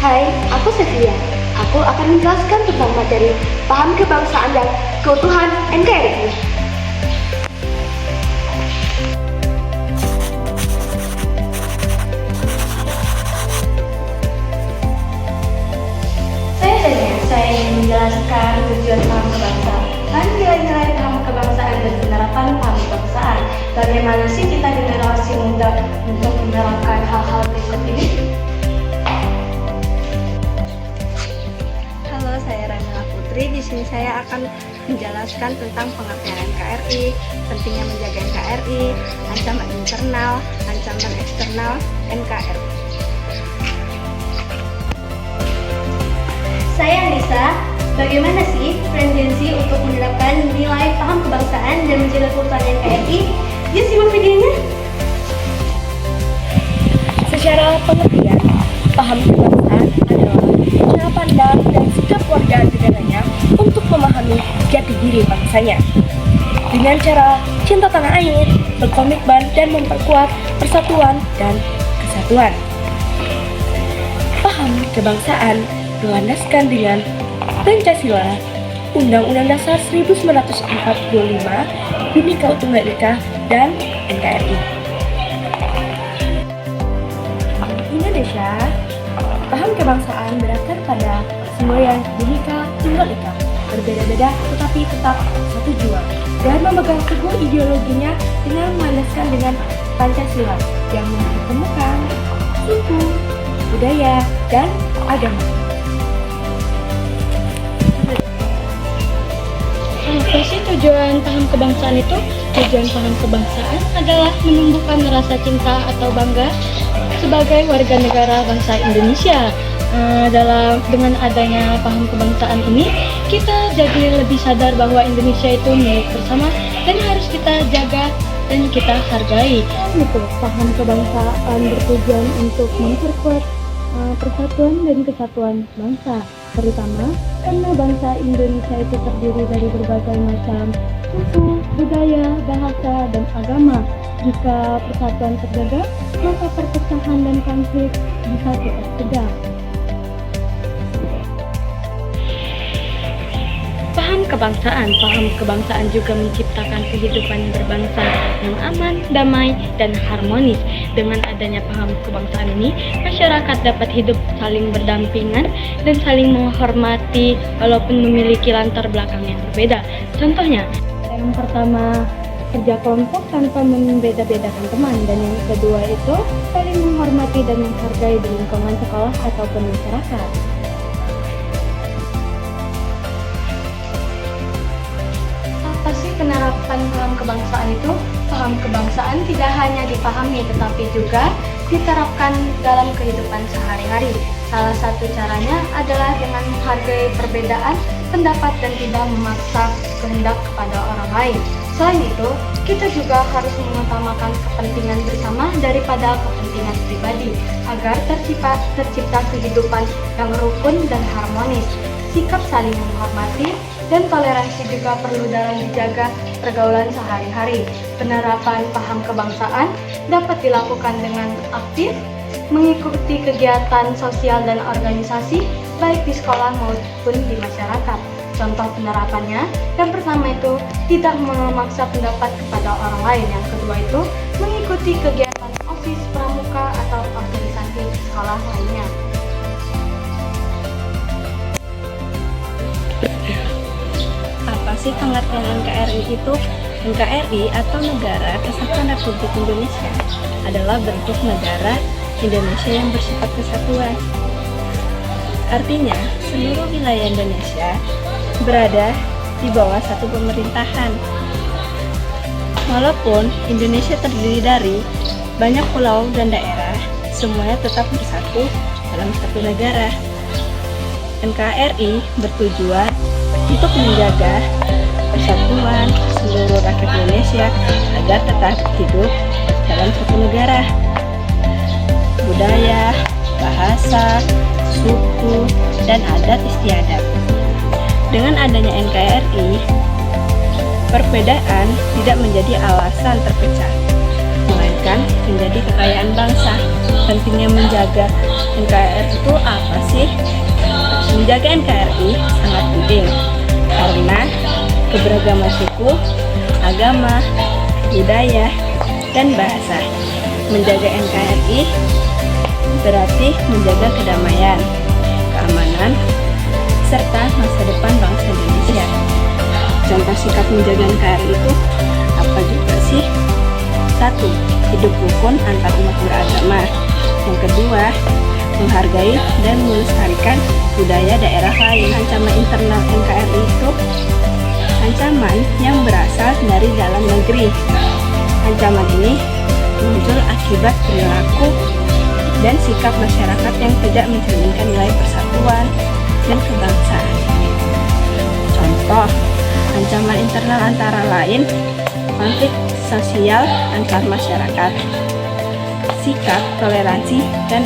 Hai, aku Cecilia. Aku akan menjelaskan tentang materi paham kebangsaan dan keutuhan NKRI. Saya ingin menjelaskan tujuan paham kebangsaan, nilai-nilai paham kebangsaan dan penerapan paham kebangsaan. Bagaimana sih kita di generasi muda untuk menerapkan hal-hal berikut ini? Halo, saya Ranela Putri. Di sini saya akan menjelaskan tentang pengertian NKRI, pentingnya menjaga NKRI, ancaman internal, ancaman eksternal NKRI. Saya Anissa. Bagaimana sih Presidensi untuk menerapkan nilai paham kebangsaan dan menjaga keutuhan NKRI? Yuk simak videonya. Secara pengertian, paham kebangsaan adalah cara pandang dan sikap warga negaranya untuk memahami jati diri bangsanya. Dengan cara cinta tanah air, berkomitmen dan memperkuat persatuan dan kesatuan. Paham kebangsaan berlandaskan dengan Pancasila, Undang-Undang Dasar 1945, Bhinneka Tunggal Ika, dan NKRI. Indonesia, paham kebangsaan berakar pada semboyan Bhinneka Tunggal Ika, berbeda-beda tetapi tetap satu jua, dan memegang teguh ideologinya dengan melandaskan dengan Pancasila yang mempertemukan suku, budaya, dan agama. Apa sih tujuan paham kebangsaan itu? Tujuan paham kebangsaan adalah menumbuhkan rasa cinta atau bangga sebagai warga negara bangsa Indonesia. Dengan adanya paham kebangsaan ini, kita jadi lebih sadar bahwa Indonesia itu milik bersama dan harus kita jaga dan kita hargai. Paham kebangsaan bertujuan untuk memperkuat persatuan dan kesatuan bangsa, terutama karena bangsa Indonesia itu terdiri dari berbagai macam suku, budaya, bahasa, dan agama. Jika persatuan terjaga, maka perpecahan dan konflik bisa kita cegah. Paham kebangsaan juga menciptakan kehidupan berbangsa yang aman, damai, dan harmonis. Dengan adanya paham kebangsaan ini, masyarakat dapat hidup saling berdampingan dan saling menghormati walaupun memiliki latar belakang yang berbeda. Contohnya, Yang pertama, kerja kelompok tanpa membeda-bedakan teman, dan yang kedua itu saling menghormati dan menghargai di lingkungan sekolah ataupun masyarakat. Apa sih penerapan paham kebangsaan itu? Paham kebangsaan tidak hanya dipahami tetapi juga diterapkan dalam kehidupan sehari-hari. Salah satu caranya adalah dengan menghargai perbedaan pendapat dan tidak memaksa kehendak kepada orang lain. Selain itu, kita juga harus mengutamakan kepentingan bersama daripada kepentingan pribadi agar tercipta kehidupan yang rukun dan harmonis. Sikap saling menghormati dan toleransi juga perlu dalam dijaga pergaulan sehari-hari. Penerapan paham kebangsaan dapat dilakukan dengan aktif, mengikuti kegiatan sosial dan organisasi, baik di sekolah maupun di masyarakat. Contoh penerapannya, yang pertama itu tidak memaksa pendapat kepada orang lain. Yang kedua itu mengikuti kegiatan OSIS, pramuka, atau organisasi sekolah lainnya. Apa sih pengertian NKRI itu? NKRI atau Negara Kesatuan Republik Indonesia adalah bentuk negara Indonesia yang bersifat kesatuan. Artinya, seluruh wilayah Indonesia berada di bawah satu pemerintahan. Walaupun Indonesia terdiri dari banyak pulau dan daerah, semuanya tetap bersatu dalam satu negara. NKRI bertujuan untuk menjaga persatuan seluruh rakyat Indonesia agar tetap hidup dalam satu negara. Budaya, bahasa, suku, dan adat istiadat. Dengan adanya NKRI, perbedaan tidak menjadi alasan terpecah, melainkan menjadi kekayaan bangsa. Dan pentingnya menjaga NKRI itu apa sih? Menjaga NKRI sangat penting karena keberagaman suku, agama, budaya, dan bahasa. Menjaga NKRI berarti menjaga kedamaian, keamanan, serta masa depan bangsa Indonesia. Contoh sikap menjaga NKRI itu apa juga sih? 1. Hidup rukun antar umat beragama. Yang kedua, menghargai dan melestarikan budaya daerah lain. Ancaman internal NKRI itu ancaman yang berasal dari dalam negeri. Ancaman ini muncul akibat perilaku dan sikap masyarakat yang tidak mencerminkan nilai persatuan dan kebangsaan. Contoh, ancaman internal antara lain konflik sosial antar masyarakat, sikap toleransi dan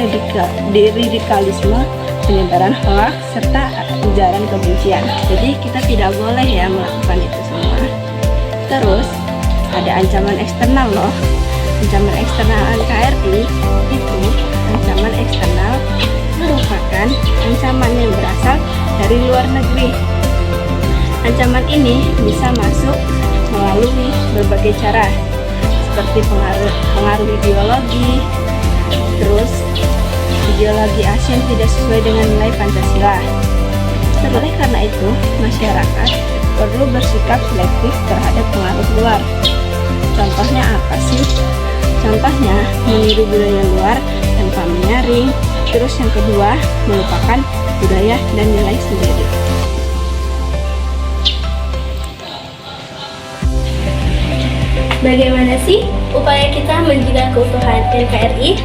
radikalisme, penyebaran hoaks, serta ujaran kebencian. Jadi kita tidak boleh ya melakukan itu semua. Terus ada ancaman eksternal loh. Ancaman eksternal NKRI itu ancaman eksternal merupakan ancaman yang berasal dari luar negeri. Ancaman ini bisa masuk melalui berbagai cara, seperti pengaruh ideologi, terus ideologi ASEAN tidak sesuai dengan nilai Pancasila. Oleh karena itu, masyarakat perlu bersikap selektif terhadap pengaruh luar. Contohnya apa sih? Contohnya meniru budaya luar tanpa menyaring. Terus yang kedua, melupakan budaya dan nilai sendiri. Bagaimana sih upaya kita menjaga keutuhan NKRI?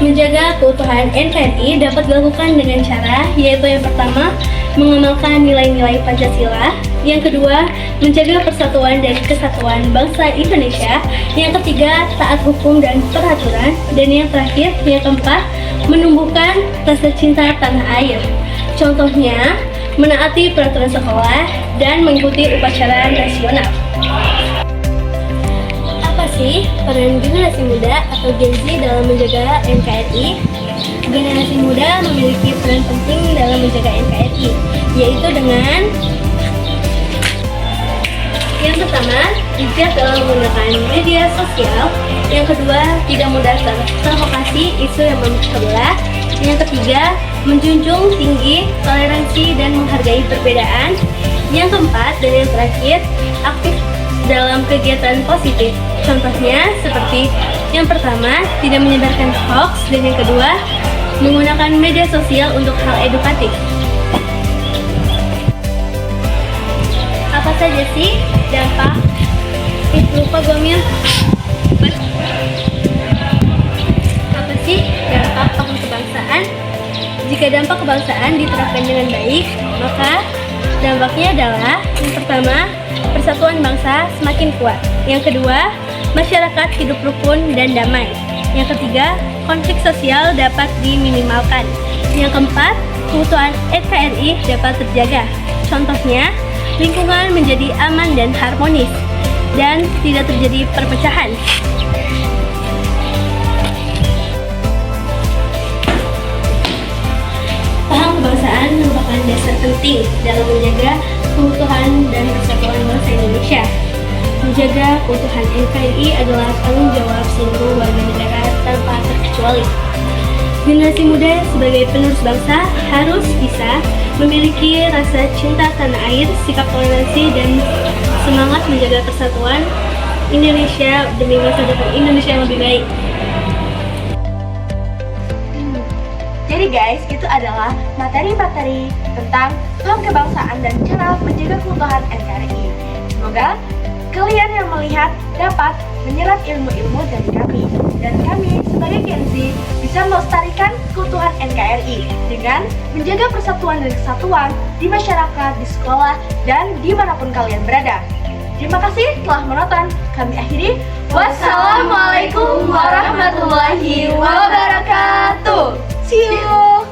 Menjaga keutuhan NKRI dapat dilakukan dengan cara, yaitu yang pertama, mengamalkan nilai-nilai Pancasila. Yang kedua, menjaga persatuan dan kesatuan bangsa Indonesia. Yang ketiga, taat hukum dan peraturan. Dan yang terakhir, yang keempat, menumbuhkan rasa cinta tanah air. Contohnya, menaati peraturan sekolah dan mengikuti upacara nasional. Apa sih peran generasi muda atau Gen Z dalam menjaga NKRI? Generasi muda memiliki peran penting dalam menjaga NKRI, yaitu dengan yang pertama, bijak dalam menggunakan media sosial. Yang kedua, tidak mudah terprovokasi isu yang memecah belah. Yang ketiga, menjunjung tinggi toleransi dan menghargai perbedaan. Yang keempat dan yang terakhir, aktif dalam kegiatan positif. Contohnya seperti yang pertama, tidak menyebarkan hoax, dan yang kedua, menggunakan media sosial untuk hal edukatif. Apa saja sih dampak? Lupa gue Mil. Apa sih dampak paham kebangsaan? Jika dampak kebangsaan diterapkan dengan baik, maka dampaknya adalah yang pertama, persatuan bangsa semakin kuat. Yang kedua, masyarakat hidup rukun dan damai. Yang ketiga, konflik sosial dapat diminimalkan. Yang keempat, keutuhan NKRI dapat terjaga. Contohnya, lingkungan menjadi aman dan harmonis, dan tidak terjadi perpecahan. Paham kebangsaan merupakan dasar penting dalam menjaga keutuhan dan persatuan bangsa Indonesia. Menjaga keutuhan NKRI adalah tanggung jawab seluruh warga negara tanpa terkecuali. Generasi muda sebagai penerus bangsa harus bisa memiliki rasa cinta tanah air, sikap toleransi, dan semangat menjaga persatuan Indonesia demi masa depan Indonesia yang lebih baik. Jadi guys, itu adalah materi-materi tentang paham kebangsaan dan cara menjaga keutuhan NKRI. Semoga kalian yang melihat dapat menyerap ilmu-ilmu dari kami. Dan kami sebagai Gen Z bisa melestarikan keutuhan NKRI dengan menjaga persatuan dan kesatuan di masyarakat, di sekolah, dan dimanapun kalian berada. Terima kasih telah menonton. Kami akhiri. Wassalamualaikum warahmatullahi wabarakatuh. See you.